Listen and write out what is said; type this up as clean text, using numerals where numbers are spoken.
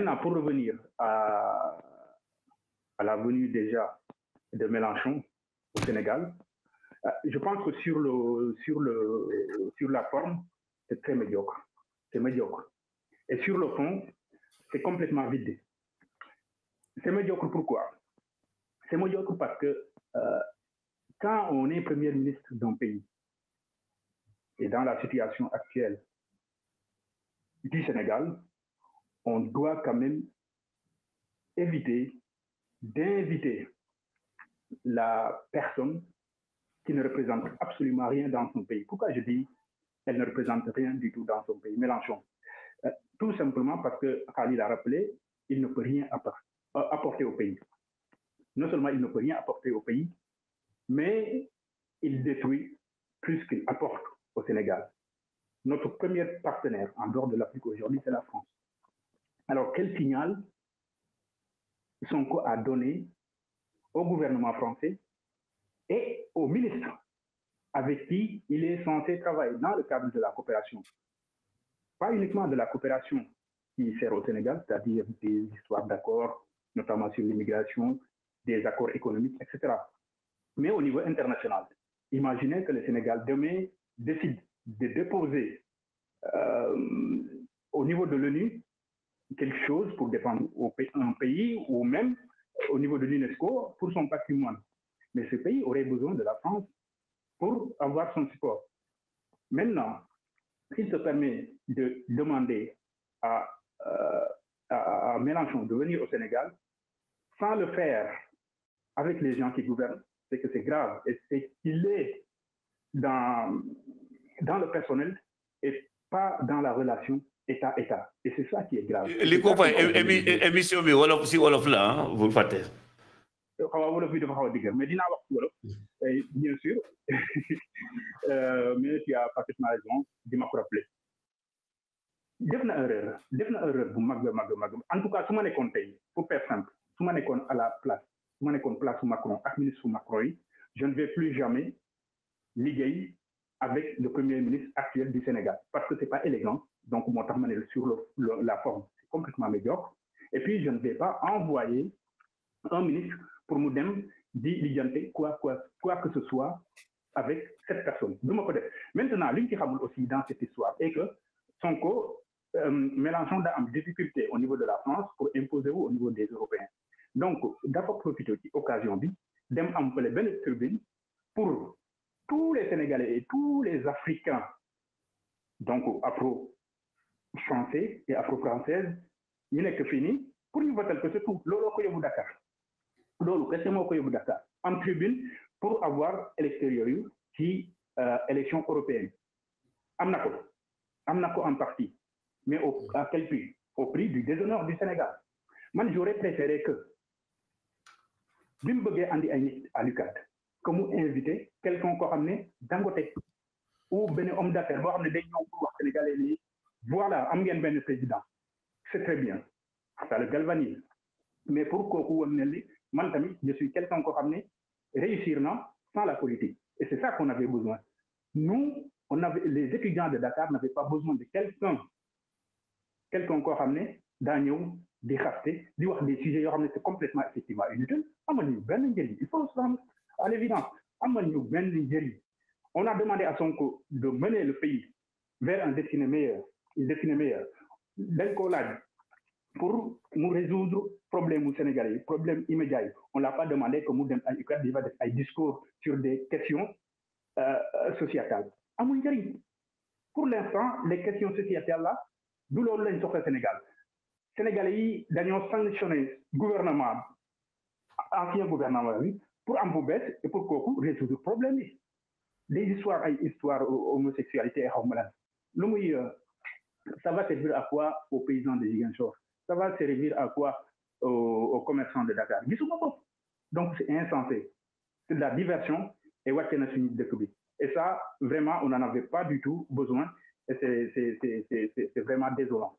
Maintenant, pour revenir à la venue déjà de Mélenchon au Sénégal, je pense que sur la forme, c'est très médiocre. C'est médiocre. Et sur le fond, c'est complètement vide. C'est médiocre pourquoi? C'est médiocre parce que quand on est Premier ministre d'un pays, et dans la situation actuelle du Sénégal, on doit quand même éviter d'inviter la personne qui ne représente absolument rien dans son pays. Pourquoi je dis qu'elle ne représente rien du tout dans son pays? Mélenchon. Tout simplement parce que Khalil a rappelé, il ne peut rien apporter au pays. Non seulement il ne peut rien apporter au pays, mais il détruit plus qu'il apporte au Sénégal. Notre premier partenaire en dehors de l'Afrique aujourd'hui, c'est la France. Alors, quel signal Sonko a donné au gouvernement français et au ministre avec qui il est censé travailler dans le cadre de la coopération? Pas uniquement de la coopération qui sert au Sénégal, c'est-à-dire des histoires d'accords, notamment sur l'immigration, des accords économiques, etc. Mais au niveau international. Imaginez que le Sénégal demain décide de déposer au niveau de l'ONU quelque chose pour défendre un pays ou même au niveau de l'UNESCO pour son patrimoine. Mais ce pays aurait besoin de la France pour avoir son support. Maintenant, s'il se permet de demander à Mélenchon de venir au Sénégal, sans le faire avec les gens qui gouvernent, c'est que c'est grave. Et c'est qu'il est dans le personnel et pas dans la relation État-État. Et c'est ça qui est grave. li ko fay émission bi wolof si wolof la vous le faites. Wolof bi dafa xaw a diggal mais dinaa wax wolof bien sûr mais tu as parfaitement raison di ma ko rappeler. def na erreur bu mag en tout cas su ma nekkoon tey pour faire simple su ma nekkoon à la place su ma nekkoon place su Macron ak ministre Macron yi je ne vais plus jamais liggéey avec le premier ministre actuel du Sénégal parce que c'est pas élégant. Donc, sur la forme, c'est complètement médiocre. Et puis, je ne vais pas envoyer un ministre pour nous dire quoi que ce soit avec cette personne. Maintenant, l'une qui ramène aussi dans cette histoire est que Sonko, Mélenchon a une difficulté au niveau de la France pour imposer au niveau des Européens. Donc, d'abord profiter de l'occasion d'empêcher les tribune pour tous les Sénégalais et tous les Africains, donc afro-français et afro-françaises, il n'est que fini, pour nous voter que c'est tout. Lolo ko yobu Dakar. Lolo, qu'est-ce que ko yobu Dakar? En tribune pour avoir électeurs qui élection européenne. Amnako en partie, mais à quel prix? Au prix du déshonneur du Sénégal. Moi, j'aurais préféré que Bimbogué Andi Aïnit à l'UCAD, comme vous invitez quelqu'un qui a amené Dangote ou ben homme d'affaires, vous amenez des gens pour Sénégalais. Voilà, Amgen Ben le président. C'est très bien. Ça le galvanise. Mais pour Kokou Amneli, je suis quelqu'un qui a amené réussir sans la politique. Et c'est ça qu'on avait besoin. Nous, les étudiants de Dakar n'avaient pas besoin de quelqu'un qui a amené Daniel, des rachetés, des sujets qui c'est complètement effectivement inutile. Il faut se rendre à l'évidence. On a demandé à Sonko de mener le pays vers un destin meilleur. Pour nous résoudre le problème sénégalais, le problème immédiat. On ne l'a pas demandé que nous devons avoir un discours sur des questions sociétales. Pour l'instant, les questions sociétales-là, d'où l'on l'a sorti au Sénégal. Sénégalais, d'ailleurs, sanctionné gouvernement, ancien gouvernement, pour Amboubès et pour Koku résoudre le problème. Les histoires homosexualité, ça va servir à quoi aux paysans de Ziguinchor? Ça va servir à quoi aux commerçants de Dakar? Donc c'est insensé. C'est de la diversion et et ça, vraiment, on n'en avait pas du tout besoin et c'est vraiment désolant.